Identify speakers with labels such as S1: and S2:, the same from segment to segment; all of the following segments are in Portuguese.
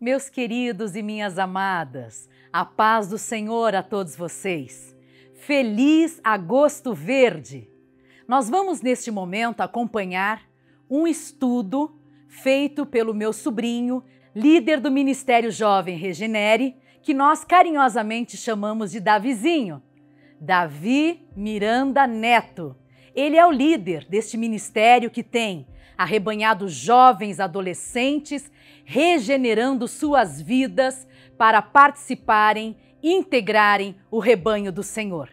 S1: Meus queridos e minhas amadas, a paz do Senhor a todos vocês. Feliz Agosto Verde! Nós vamos neste momento acompanhar um estudo feito pelo meu sobrinho, líder do Ministério Jovem Regenere, que nós carinhosamente chamamos de Davizinho. Davi Miranda Neto. Ele é o líder deste ministério que tem arrebanhado jovens adolescentes, regenerando suas vidas para participarem, integrarem o rebanho do Senhor.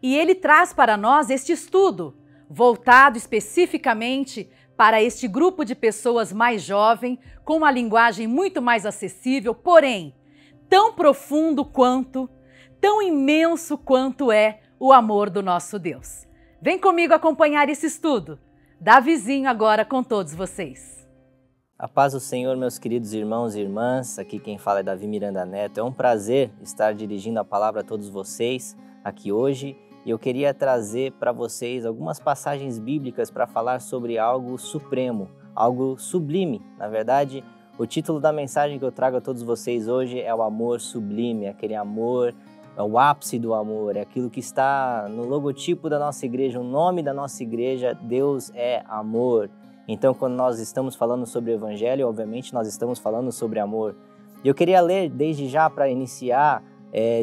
S1: E ele traz para nós este estudo, voltado especificamente para este grupo de pessoas mais jovem, com uma linguagem muito mais acessível, porém, tão profundo quanto, tão imenso quanto é o amor do nosso Deus. Vem comigo acompanhar esse estudo. Davizinho agora com todos vocês.
S2: A paz do Senhor, meus queridos irmãos e irmãs. Aqui quem fala é Davi Miranda Neto. É um prazer estar dirigindo a palavra a todos vocês aqui hoje. E eu queria trazer para vocês algumas passagens bíblicas para falar sobre algo supremo, algo sublime. Na verdade, o título da mensagem que eu trago a todos vocês hoje é o amor sublime, aquele amor, é o ápice do amor, é aquilo que está no logotipo da nossa igreja, o nome da nossa igreja, Deus é amor. Então, quando nós estamos falando sobre o Evangelho, obviamente nós estamos falando sobre amor. E eu queria ler desde já para iniciar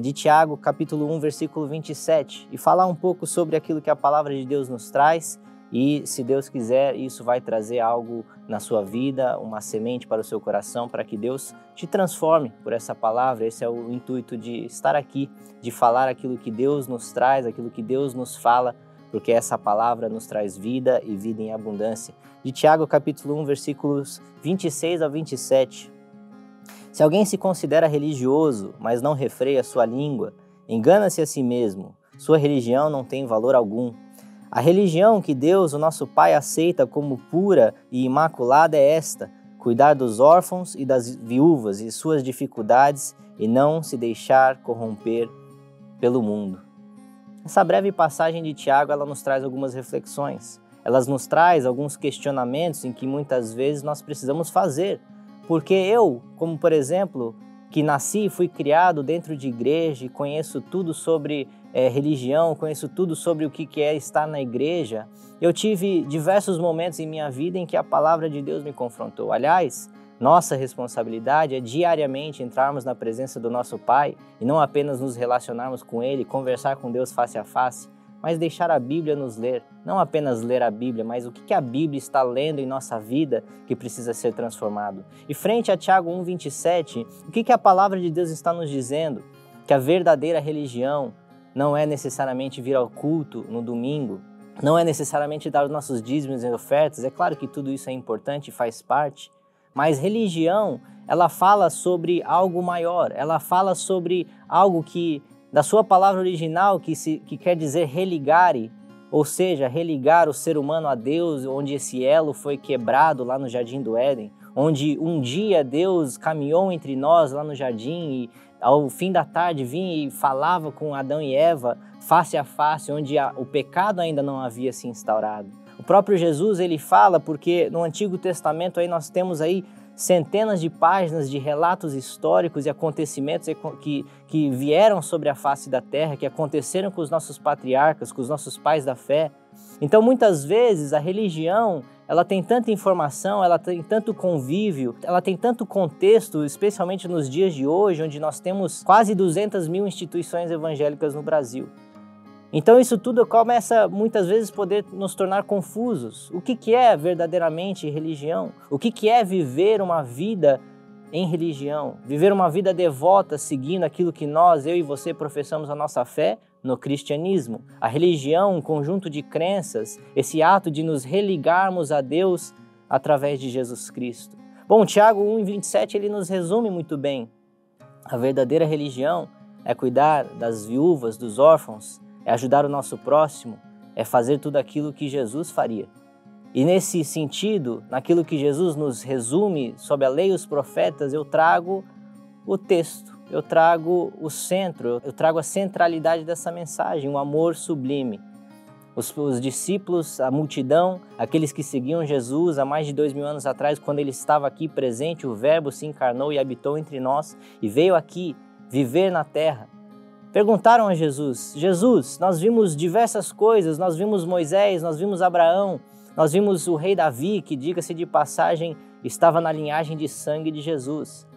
S2: de Tiago, capítulo 1, versículo 27, e falar um pouco sobre aquilo que a palavra de Deus nos traz. E, se Deus quiser, isso vai trazer algo na sua vida, uma semente para o seu coração, para que Deus te transforme por essa palavra. Esse é o intuito de estar aqui, de falar aquilo que Deus nos traz, aquilo que Deus nos fala, porque essa palavra nos traz vida e vida em abundância. De Tiago, capítulo 1, versículos 26 a 27. Se alguém se considera religioso, mas não refreia sua língua, engana-se a si mesmo. Sua religião não tem valor algum. A religião que Deus, o nosso Pai, aceita como pura e imaculada é esta: cuidar dos órfãos e das viúvas e suas dificuldades e não se deixar corromper pelo mundo. Essa breve passagem de Tiago, ela nos traz algumas reflexões. Ela nos traz alguns questionamentos em que muitas vezes nós precisamos fazer. Porque eu, como por exemplo, que nasci e fui criado dentro de igreja e conheço tudo sobre religião, conheço tudo sobre o que é estar na igreja, eu tive diversos momentos em minha vida em que a palavra de Deus me confrontou. Aliás, nossa responsabilidade é diariamente entrarmos na presença do nosso Pai e não apenas nos relacionarmos com Ele, conversar com Deus face a face, mas deixar a Bíblia nos ler. Não apenas ler a Bíblia, mas o que a Bíblia está lendo em nossa vida que precisa ser transformado. E frente a Tiago 1,27, o que a palavra de Deus está nos dizendo? Que a verdadeira religião não é necessariamente vir ao culto no domingo, não é necessariamente dar os nossos dízimos e ofertas. É claro que tudo isso é importante e faz parte, mas religião, ela fala sobre algo maior, ela fala sobre algo que, da sua palavra original, que quer dizer religare, ou seja, religar o ser humano a Deus, onde esse elo foi quebrado lá no Jardim do Éden, onde um dia Deus caminhou entre nós lá no jardim e ao fim da tarde vinha e falava com Adão e Eva face a face, onde o pecado ainda não havia se instaurado. O próprio Jesus, ele fala, porque no Antigo Testamento aí nós temos aí centenas de páginas de relatos históricos e acontecimentos que vieram sobre a face da terra, que aconteceram com os nossos patriarcas, com os nossos pais da fé. Então, muitas vezes, a religião, ela tem tanta informação, ela tem tanto convívio, ela tem tanto contexto, especialmente nos dias de hoje, onde nós temos quase 200 mil instituições evangélicas no Brasil. Então isso tudo começa muitas vezes poder nos tornar confusos. O que é verdadeiramente religião? O que é viver uma vida em religião? Viver uma vida devota seguindo aquilo que nós, eu e você, professamos a nossa fé no cristianismo. A religião, um conjunto de crenças, esse ato de nos religarmos a Deus através de Jesus Cristo. Bom, Tiago 1,27 ele nos resume muito bem. A verdadeira religião é cuidar das viúvas, dos órfãos, é ajudar o nosso próximo, é fazer tudo aquilo que Jesus faria. E nesse sentido, naquilo que Jesus nos resume sobre a lei e os profetas, eu trago o texto, eu trago o centro, eu trago a centralidade dessa mensagem, o amor sublime. Os discípulos, a multidão, aqueles que seguiam Jesus há mais de 2000 anos atrás, quando ele estava aqui presente, o Verbo se encarnou e habitou entre nós e veio aqui viver na terra. Perguntaram a Jesus: Jesus, nós vimos diversas coisas, nós vimos Moisés, nós vimos Abraão, nós vimos o rei Davi, que, diga-se de passagem, estava na linhagem de sangue de Jesus.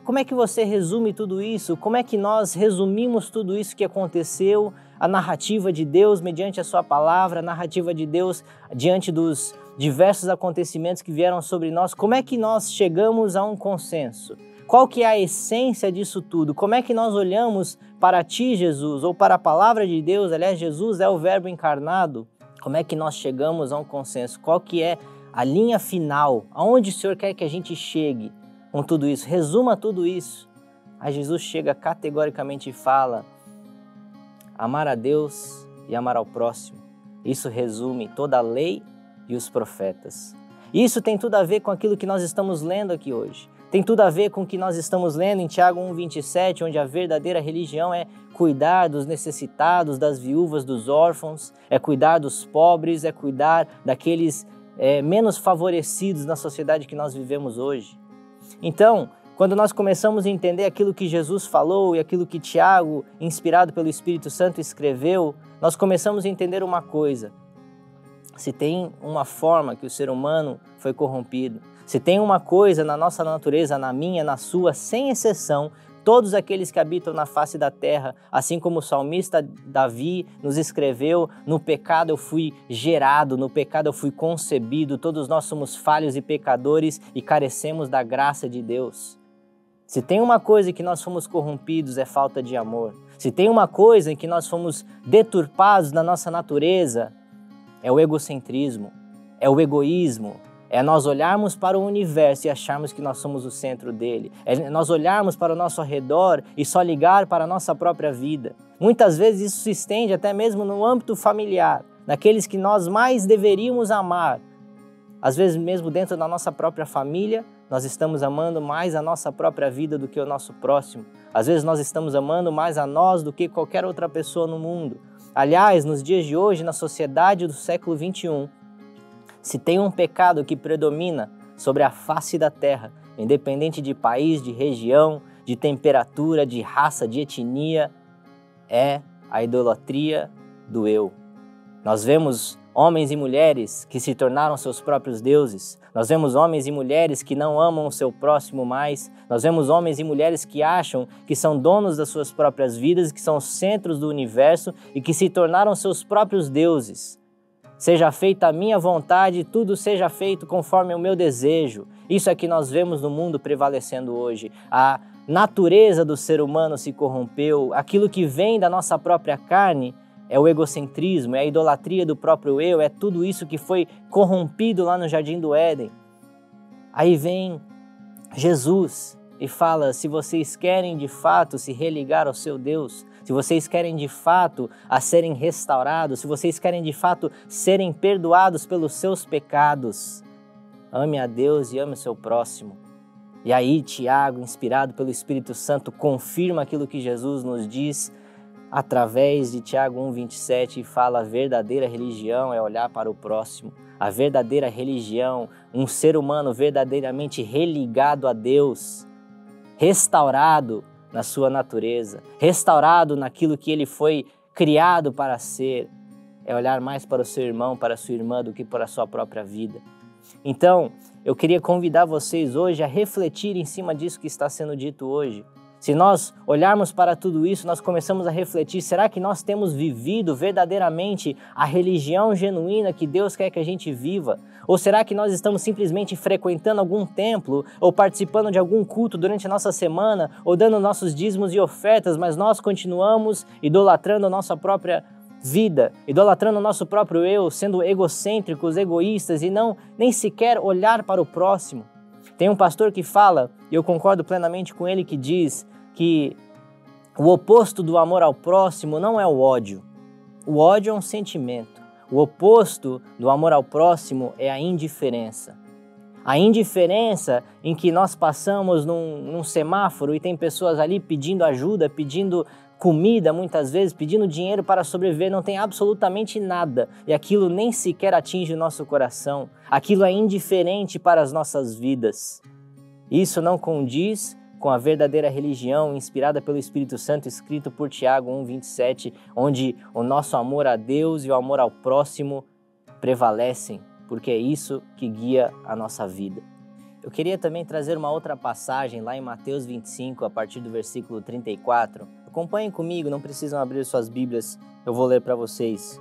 S2: Como é que você resume tudo isso? Como é que nós resumimos tudo isso que aconteceu? A narrativa de Deus mediante a sua palavra, a narrativa de Deus diante dos diversos acontecimentos que vieram sobre nós. Como é que nós chegamos a um consenso? Qual que é a essência disso tudo? Como é que nós olhamos para ti, Jesus, ou para a palavra de Deus? Aliás, Jesus é o Verbo encarnado. Como é que nós chegamos a um consenso? Qual que é a linha final? Aonde o Senhor quer que a gente chegue com tudo isso? Resuma tudo isso. Aí Jesus chega categoricamente e fala: amar a Deus e amar ao próximo. Isso resume toda a lei e os profetas. Isso tem tudo a ver com aquilo que nós estamos lendo aqui hoje. Tem tudo a ver com o que nós estamos lendo em Tiago 1,27, onde a verdadeira religião é cuidar dos necessitados, das viúvas, dos órfãos, é cuidar dos pobres, é cuidar daqueles menos favorecidos na sociedade que nós vivemos hoje. Então, quando nós começamos a entender aquilo que Jesus falou e aquilo que Tiago, inspirado pelo Espírito Santo, escreveu, nós começamos a entender uma coisa: se tem uma forma que o ser humano foi corrompido, se tem uma coisa na nossa natureza, na minha, na sua, sem exceção, todos aqueles que habitam na face da terra, assim como o salmista Davi nos escreveu, no pecado eu fui gerado, no pecado eu fui concebido, todos nós somos falhos e pecadores e carecemos da graça de Deus. Se tem uma coisa em que nós fomos corrompidos, é falta de amor. Se tem uma coisa em que nós fomos deturpados na nossa natureza, é o egocentrismo, é o egoísmo, é nós olharmos para o universo e acharmos que nós somos o centro dele. É nós olharmos para o nosso redor e só ligar para a nossa própria vida. Muitas vezes isso se estende até mesmo no âmbito familiar, naqueles que nós mais deveríamos amar. Às vezes mesmo dentro da nossa própria família, nós estamos amando mais a nossa própria vida do que o nosso próximo. Às vezes nós estamos amando mais a nós do que qualquer outra pessoa no mundo. Aliás, nos dias de hoje, na sociedade do século XXI, se tem um pecado que predomina sobre a face da terra, independente de país, de região, de temperatura, de raça, de etnia, é a idolatria do eu. Nós vemos homens e mulheres que se tornaram seus próprios deuses. Nós vemos homens e mulheres que não amam o seu próximo mais. Nós vemos homens e mulheres que acham que são donos das suas próprias vidas, que são os centros do universo e que se tornaram seus próprios deuses. Seja feita a minha vontade, tudo seja feito conforme o meu desejo. Isso é que nós vemos no mundo prevalecendo hoje. A natureza do ser humano se corrompeu. Aquilo que vem da nossa própria carne é o egocentrismo, é a idolatria do próprio eu, é tudo isso que foi corrompido lá no Jardim do Éden. Aí vem Jesus e fala: se vocês querem de fato se religar ao seu Deus, se vocês querem de fato a serem restaurados, se vocês querem de fato serem perdoados pelos seus pecados, ame a Deus e ame o seu próximo. E aí Tiago, inspirado pelo Espírito Santo, confirma aquilo que Jesus nos diz através de Tiago 1,27 e fala: a verdadeira religião é olhar para o próximo. A verdadeira religião, um ser humano verdadeiramente religado a Deus, restaurado na sua natureza, restaurado naquilo que ele foi criado para ser, é olhar mais para o seu irmão, para a sua irmã, do que para a sua própria vida. Então, eu queria convidar vocês hoje a refletir em cima disso que está sendo dito hoje. Se nós olharmos para tudo isso, nós começamos a refletir: será que nós temos vivido verdadeiramente a religião genuína que Deus quer que a gente viva? Ou será que nós estamos simplesmente frequentando algum templo ou participando de algum culto durante a nossa semana ou dando nossos dízimos e ofertas, mas nós continuamos idolatrando a nossa própria vida, idolatrando o nosso próprio eu, sendo egocêntricos, egoístas e nem sequer olhar para o próximo? Tem um pastor que fala, e eu concordo plenamente com ele, que diz que o oposto do amor ao próximo não é o ódio. O ódio é um sentimento. O oposto do amor ao próximo é a indiferença. A indiferença em que nós passamos num semáforo e tem pessoas ali pedindo ajuda, pedindo comida muitas vezes, pedindo dinheiro para sobreviver, não tem absolutamente nada e aquilo nem sequer atinge o nosso coração, aquilo é indiferente para as nossas vidas. Isso não condiz com a verdadeira religião inspirada pelo Espírito Santo, escrito por Tiago 1,27, onde o nosso amor a Deus e o amor ao próximo prevalecem, porque é isso que guia a nossa vida. Eu queria também trazer uma outra passagem lá em Mateus 25, a partir do versículo 34. Acompanhem comigo, não precisam abrir suas Bíblias, eu vou ler para vocês.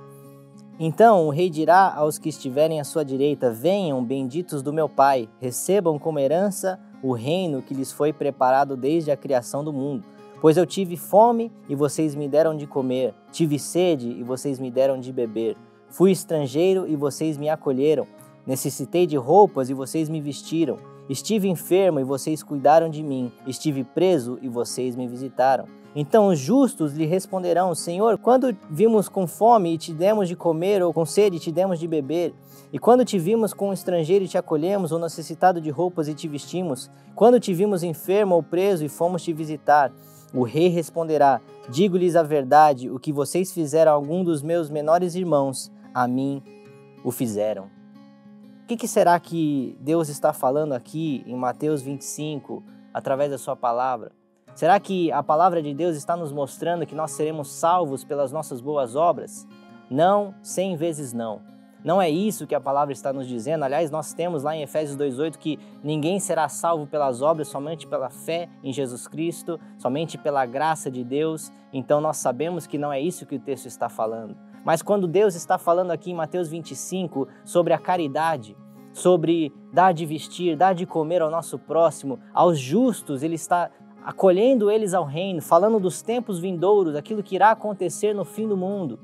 S2: Então o rei dirá aos que estiverem à sua direita: venham, benditos do meu Pai, recebam como herança o reino que lhes foi preparado desde a criação do mundo. Pois eu tive fome e vocês me deram de comer, tive sede e vocês me deram de beber, fui estrangeiro e vocês me acolheram, necessitei de roupas e vocês me vestiram, estive enfermo e vocês cuidaram de mim, estive preso e vocês me visitaram. Então os justos lhe responderão: Senhor, quando vimos com fome e te demos de comer, ou com sede e te demos de beber? E quando te vimos com um estrangeiro e te acolhemos, ou necessitado de roupas e te vestimos? Quando te vimos enfermo ou preso e fomos te visitar? O rei responderá: digo-lhes a verdade, o que vocês fizeram a algum dos meus menores irmãos, a mim o fizeram. O que será que Deus está falando aqui em Mateus 25, através da sua palavra? Será que a palavra de Deus está nos mostrando que nós seremos salvos pelas nossas boas obras? Não, 100 vezes não. Não é isso que a palavra está nos dizendo. Aliás, nós temos lá em Efésios 2,8 que ninguém será salvo pelas obras, somente pela fé em Jesus Cristo, somente pela graça de Deus. Então nós sabemos que não é isso que o texto está falando. Mas quando Deus está falando aqui em Mateus 25 sobre a caridade, sobre dar de vestir, dar de comer ao nosso próximo, aos justos, Ele está acolhendo eles ao reino, falando dos tempos vindouros, aquilo que irá acontecer no fim do mundo.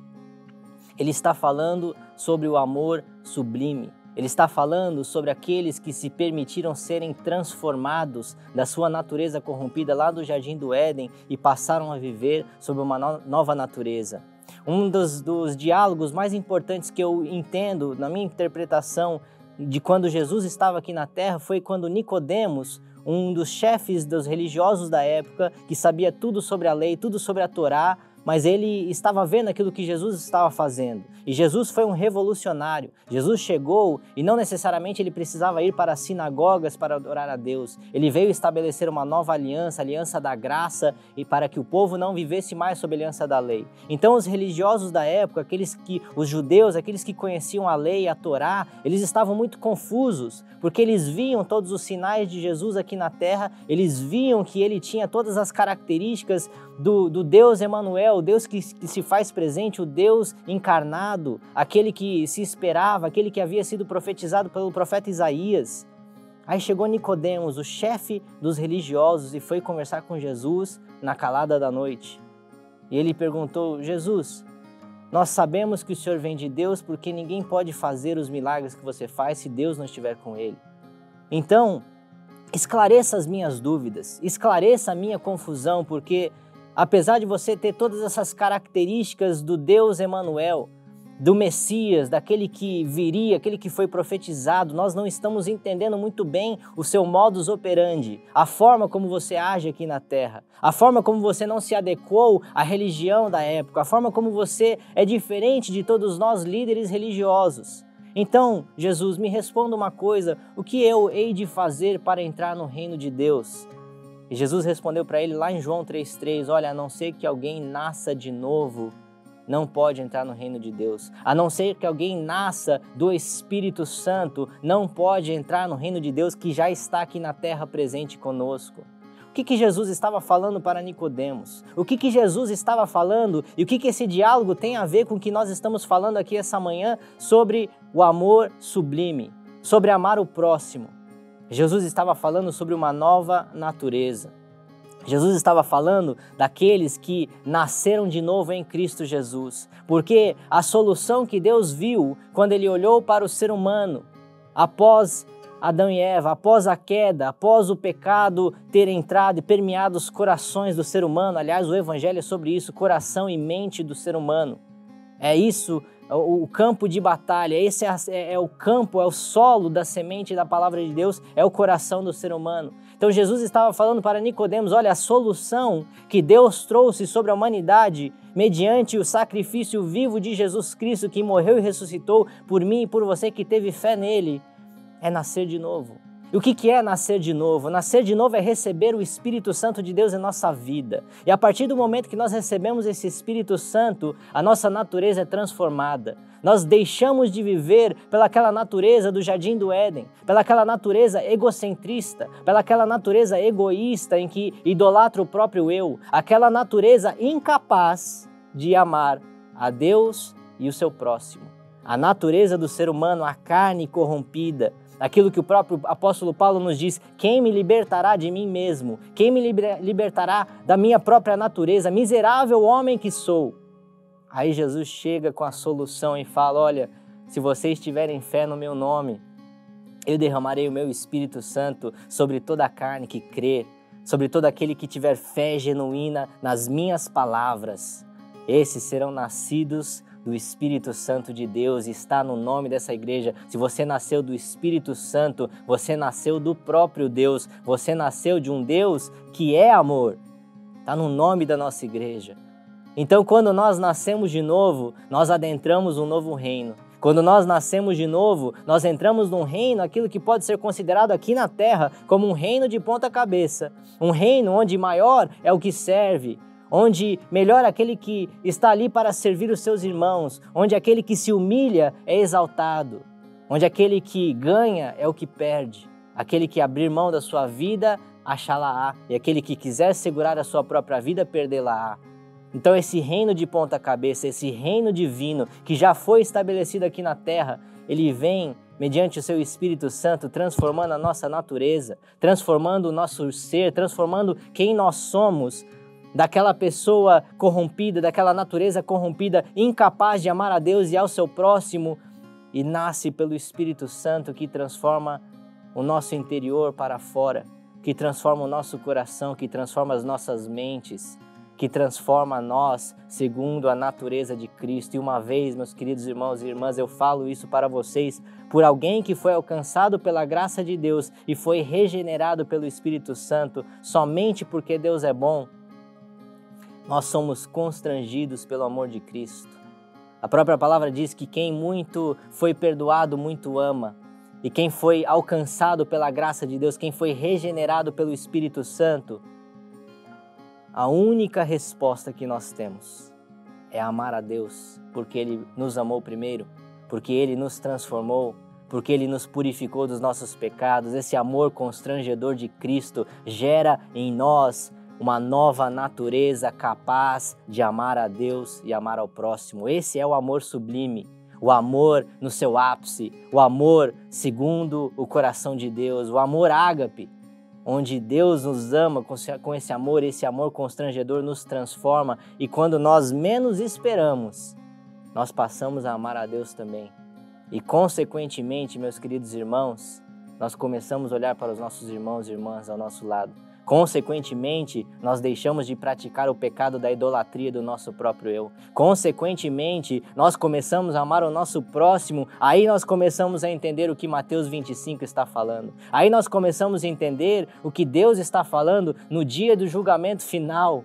S2: Ele está falando sobre o amor sublime. Ele está falando sobre aqueles que se permitiram serem transformados da sua natureza corrompida lá do Jardim do Éden e passaram a viver sob uma nova natureza. Um dos diálogos mais importantes que eu entendo na minha interpretação de quando Jesus estava aqui na Terra foi quando Nicodemos, um dos chefes dos religiosos da época, que sabia tudo sobre a lei, tudo sobre a Torá, mas ele estava vendo aquilo que Jesus estava fazendo. E Jesus foi um revolucionário. Jesus chegou e não necessariamente ele precisava ir para as sinagogas para adorar a Deus. Ele veio estabelecer uma nova aliança, a aliança da graça, e para que o povo não vivesse mais sob a aliança da lei. Então os religiosos da época, os judeus, aqueles que conheciam a lei, a Torá, eles estavam muito confusos, porque eles viam todos os sinais de Jesus aqui na terra, eles viam que ele tinha todas as características do Deus Emanuel, o Deus que se faz presente, o Deus encarnado, aquele que se esperava, aquele que havia sido profetizado pelo profeta Isaías. Aí chegou Nicodemos, o chefe dos religiosos, e foi conversar com Jesus na calada da noite. E ele perguntou: Jesus, nós sabemos que o Senhor vem de Deus porque ninguém pode fazer os milagres que você faz se Deus não estiver com ele. Então, esclareça as minhas dúvidas, esclareça a minha confusão, porque apesar de você ter todas essas características do Deus Emanuel, do Messias, daquele que viria, aquele que foi profetizado, nós não estamos entendendo muito bem o seu modus operandi, a forma como você age aqui na Terra, a forma como você não se adequou à religião da época, a forma como você é diferente de todos nós líderes religiosos. Então, Jesus, me responda uma coisa: o que eu hei de fazer para entrar no reino de Deus? E Jesus respondeu para ele lá em João 3,3, olha, a não ser que alguém nasça de novo, não pode entrar no reino de Deus. A não ser que alguém nasça do Espírito Santo, não pode entrar no reino de Deus que já está aqui na terra presente conosco. O que Jesus estava falando para Nicodemos? O que Jesus estava falando e o que esse diálogo tem a ver com o que nós estamos falando aqui essa manhã sobre o amor sublime, sobre amar o próximo? Jesus estava falando sobre uma nova natureza. Jesus estava falando daqueles que nasceram de novo em Cristo Jesus, porque a solução que Deus viu quando Ele olhou para o ser humano, após Adão e Eva, após a queda, após o pecado ter entrado e permeado os corações do ser humano, aliás, o Evangelho é sobre isso, coração e mente do ser humano. É isso, o campo de batalha, esse é o campo, é o solo da semente da palavra de Deus, é o coração do ser humano. Então Jesus estava falando para Nicodemos, olha, a solução que Deus trouxe sobre a humanidade mediante o sacrifício vivo de Jesus Cristo, que morreu e ressuscitou por mim e por você que teve fé nele, é nascer de novo. E o que é nascer de novo? Nascer de novo é receber o Espírito Santo de Deus em nossa vida. E a partir do momento que nós recebemos esse Espírito Santo, a nossa natureza é transformada. Nós deixamos de viver pelaquela natureza do Jardim do Éden, pelaquela natureza egocentrista, pelaquela natureza egoísta em que idolatra o próprio eu, aquela natureza incapaz de amar a Deus e o seu próximo. A natureza do ser humano, a carne corrompida, aquilo que o próprio apóstolo Paulo nos diz, quem me libertará de mim mesmo? Quem me libertará da minha própria natureza? Miserável homem que sou. Aí Jesus chega com a solução e fala, olha, se vocês tiverem fé no meu nome, eu derramarei o meu Espírito Santo sobre toda a carne que crer, sobre todo aquele que tiver fé genuína nas minhas palavras. Esses serão nascidos do Espírito Santo de Deus, está no nome dessa igreja. Se você nasceu do Espírito Santo, você nasceu do próprio Deus, você nasceu de um Deus que é amor. Está no nome da nossa igreja. Então, quando nós nascemos de novo, nós adentramos um novo reino. Quando nós nascemos de novo, nós entramos num reino, aquilo que pode ser considerado aqui na terra como um reino de ponta cabeça. Um reino onde maior é o que serve, onde melhor aquele que está ali para servir os seus irmãos, onde aquele que se humilha é exaltado, onde aquele que ganha é o que perde, aquele que abrir mão da sua vida, achá-la-á, e aquele que quiser segurar a sua própria vida, perdê-la-á. Então esse reino de ponta cabeça, esse reino divino que já foi estabelecido aqui na terra, ele vem mediante o seu Espírito Santo, transformando a nossa natureza, transformando o nosso ser, transformando quem nós somos, daquela pessoa corrompida, daquela natureza corrompida, incapaz de amar a Deus e ao seu próximo, e nasce pelo Espírito Santo que transforma o nosso interior para fora, que transforma o nosso coração, que transforma as nossas mentes, que transforma nós segundo a natureza de Cristo. E uma vez, meus queridos irmãos e irmãs, eu falo isso para vocês, por alguém que foi alcançado pela graça de Deus e foi regenerado pelo Espírito Santo, somente porque Deus é bom, nós somos constrangidos pelo amor de Cristo. A própria palavra diz que quem muito foi perdoado, muito ama. E quem foi alcançado pela graça de Deus, quem foi regenerado pelo Espírito Santo, a única resposta que nós temos é amar a Deus, porque Ele nos amou primeiro, porque Ele nos transformou, porque Ele nos purificou dos nossos pecados. Esse amor constrangedor de Cristo gera em nós uma nova natureza capaz de amar a Deus e amar ao próximo. Esse é o amor sublime, o amor no seu ápice, o amor segundo o coração de Deus, o amor ágape, onde Deus nos ama com esse amor constrangedor nos transforma, e quando nós menos esperamos, nós passamos a amar a Deus também. E consequentemente, meus queridos irmãos, nós começamos a olhar para os nossos irmãos e irmãs ao nosso lado. Consequentemente, nós deixamos de praticar o pecado da idolatria do nosso próprio eu. Consequentemente, nós começamos a amar o nosso próximo. Aí nós começamos a entender o que Mateus 25 está falando. Aí nós começamos a entender o que Deus está falando no dia do julgamento final.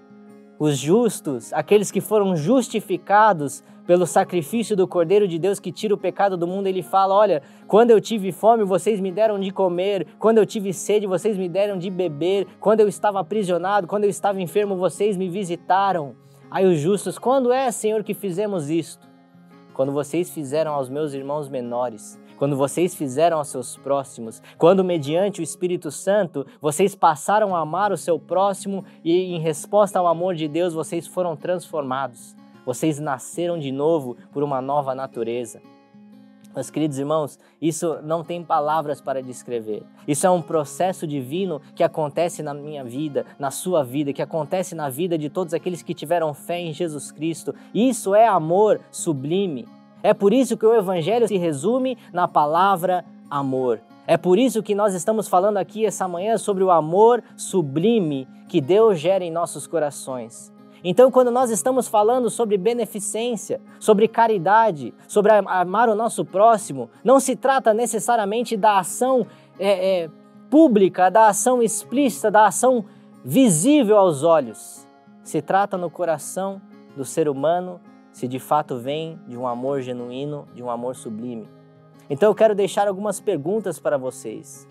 S2: Os justos, aqueles que foram justificados pelo sacrifício do Cordeiro de Deus que tira o pecado do mundo, ele fala, olha, quando eu tive fome, vocês me deram de comer, quando eu tive sede, vocês me deram de beber, quando eu estava aprisionado, quando eu estava enfermo, vocês me visitaram. Aí os justos, quando é, Senhor, que fizemos isto? Quando vocês fizeram aos meus irmãos menores, quando vocês fizeram aos seus próximos, quando mediante o Espírito Santo vocês passaram a amar o seu próximo e em resposta ao amor de Deus vocês foram transformados. Vocês nasceram de novo por uma nova natureza. Meus queridos irmãos, isso não tem palavras para descrever. Isso é um processo divino que acontece na minha vida, na sua vida, que acontece na vida de todos aqueles que tiveram fé em Jesus Cristo. Isso é amor sublime. É por isso que o Evangelho se resume na palavra amor. É por isso que nós estamos falando aqui essa manhã sobre o amor sublime que Deus gera em nossos corações. Então, quando nós estamos falando sobre beneficência, sobre caridade, sobre amar o nosso próximo, não se trata necessariamente da ação pública, da ação explícita, da ação visível aos olhos. Se trata no coração do ser humano, se de fato vem de um amor genuíno, de um amor sublime. Então eu quero deixar algumas perguntas para vocês.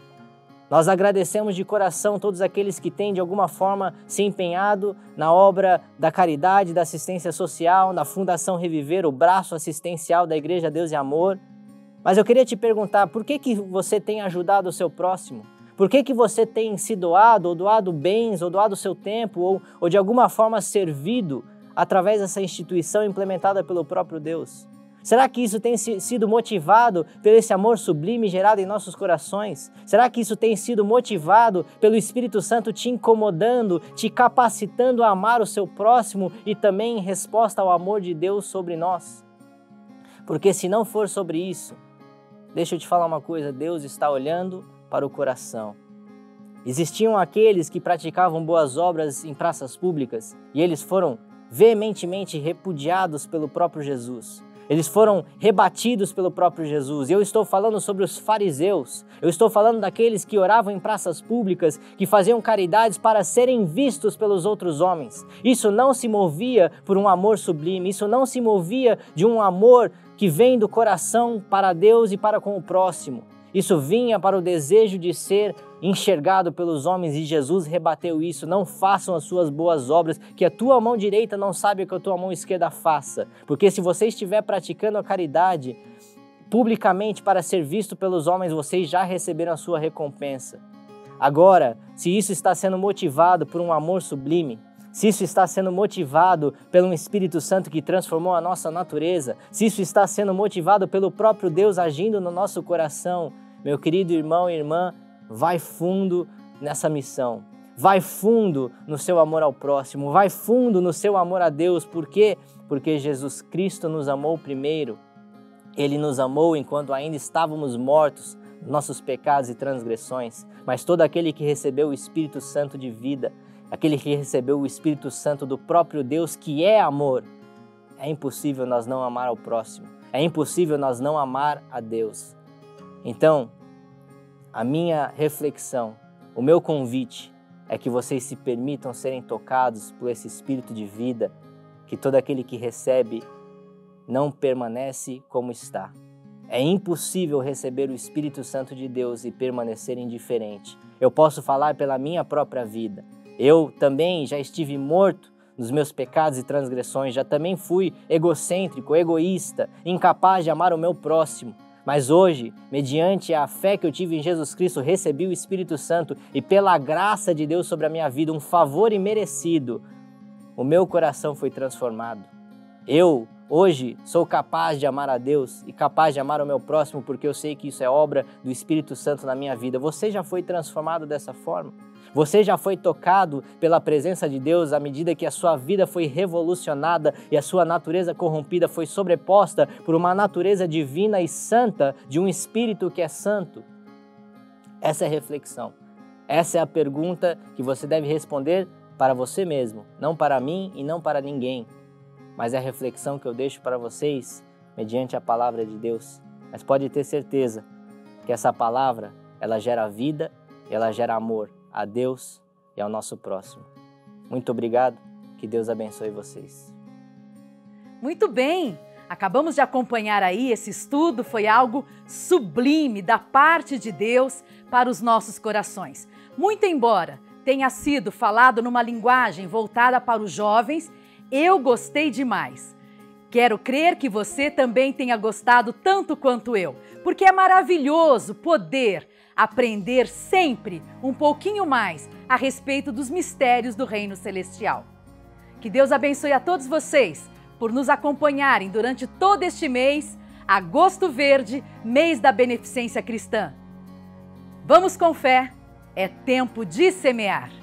S2: Nós agradecemos de coração todos aqueles que têm de alguma forma se empenhado na obra da caridade, da assistência social, na Fundação Reviver, o braço assistencial da Igreja Deus e Amor. Mas eu queria te perguntar, por que você tem ajudado o seu próximo? Por que você tem se doado, ou doado bens, ou doado o seu tempo, ou de alguma forma servido através dessa instituição implementada pelo próprio Deus? Será que isso tem sido motivado pelo esse amor sublime gerado em nossos corações? Será que isso tem sido motivado pelo Espírito Santo te incomodando, te capacitando a amar o seu próximo e também em resposta ao amor de Deus sobre nós? Porque se não for sobre isso, deixa eu te falar uma coisa, Deus está olhando para o coração. Existiam aqueles que praticavam boas obras em praças públicas e eles foram veementemente repudiados pelo próprio Jesus. Eles foram rebatidos pelo próprio Jesus. E eu estou falando sobre os fariseus. Eu estou falando daqueles que oravam em praças públicas, que faziam caridades para serem vistos pelos outros homens. Isso não se movia por um amor sublime. Isso não se movia de um amor que vem do coração para Deus e para com o próximo. Isso vinha para o desejo de ser enxergado pelos homens e Jesus rebateu isso. Não façam as suas boas obras, que a tua mão direita não sabe o que a tua mão esquerda faça. Porque se você estiver praticando a caridade publicamente para ser visto pelos homens, vocês já receberam a sua recompensa. Agora, se isso está sendo motivado por um amor sublime, se isso está sendo motivado pelo Espírito Santo que transformou a nossa natureza, se isso está sendo motivado pelo próprio Deus agindo no nosso coração, meu querido irmão e irmã, vai fundo nessa missão. Vai fundo no seu amor ao próximo, vai fundo no seu amor a Deus. Por quê? Porque Jesus Cristo nos amou primeiro. Ele nos amou enquanto ainda estávamos mortos, nossos pecados e transgressões. Mas todo aquele que recebeu o Espírito Santo de vida, aquele que recebeu o Espírito Santo do próprio Deus, que é amor, é impossível nós não amar ao próximo. É impossível nós não amar a Deus. Então, a minha reflexão, o meu convite é que vocês se permitam serem tocados por esse Espírito de vida, que todo aquele que recebe não permanece como está. É impossível receber o Espírito Santo de Deus e permanecer indiferente. Eu posso falar pela minha própria vida. Eu também já estive morto nos meus pecados e transgressões, já também fui egocêntrico, egoísta, incapaz de amar o meu próximo. Mas hoje, mediante a fé que eu tive em Jesus Cristo, recebi o Espírito Santo e pela graça de Deus sobre a minha vida, um favor imerecido, o meu coração foi transformado. Eu, hoje, sou capaz de amar a Deus e capaz de amar o meu próximo porque eu sei que isso é obra do Espírito Santo na minha vida. Você já foi transformado dessa forma? Você já foi tocado pela presença de Deus à medida que a sua vida foi revolucionada e a sua natureza corrompida foi sobreposta por uma natureza divina e santa de um Espírito que é santo? Essa é a reflexão. Essa é a pergunta que você deve responder para você mesmo, não para mim e não para ninguém. Mas é a reflexão que eu deixo para vocês mediante a palavra de Deus. Mas pode ter certeza que essa palavra, ela gera vida e ela gera amor a Deus e ao nosso próximo. Muito obrigado, que Deus abençoe vocês.
S1: Muito bem, acabamos de acompanhar aí esse estudo, foi algo sublime da parte de Deus para os nossos corações. Muito embora tenha sido falado numa linguagem voltada para os jovens, eu gostei demais. Quero crer que você também tenha gostado tanto quanto eu, porque é maravilhoso poder aprender sempre um pouquinho mais a respeito dos mistérios do Reino Celestial. Que Deus abençoe a todos vocês por nos acompanharem durante todo este mês, Agosto Verde, mês da beneficência cristã. Vamos com fé, é tempo de semear.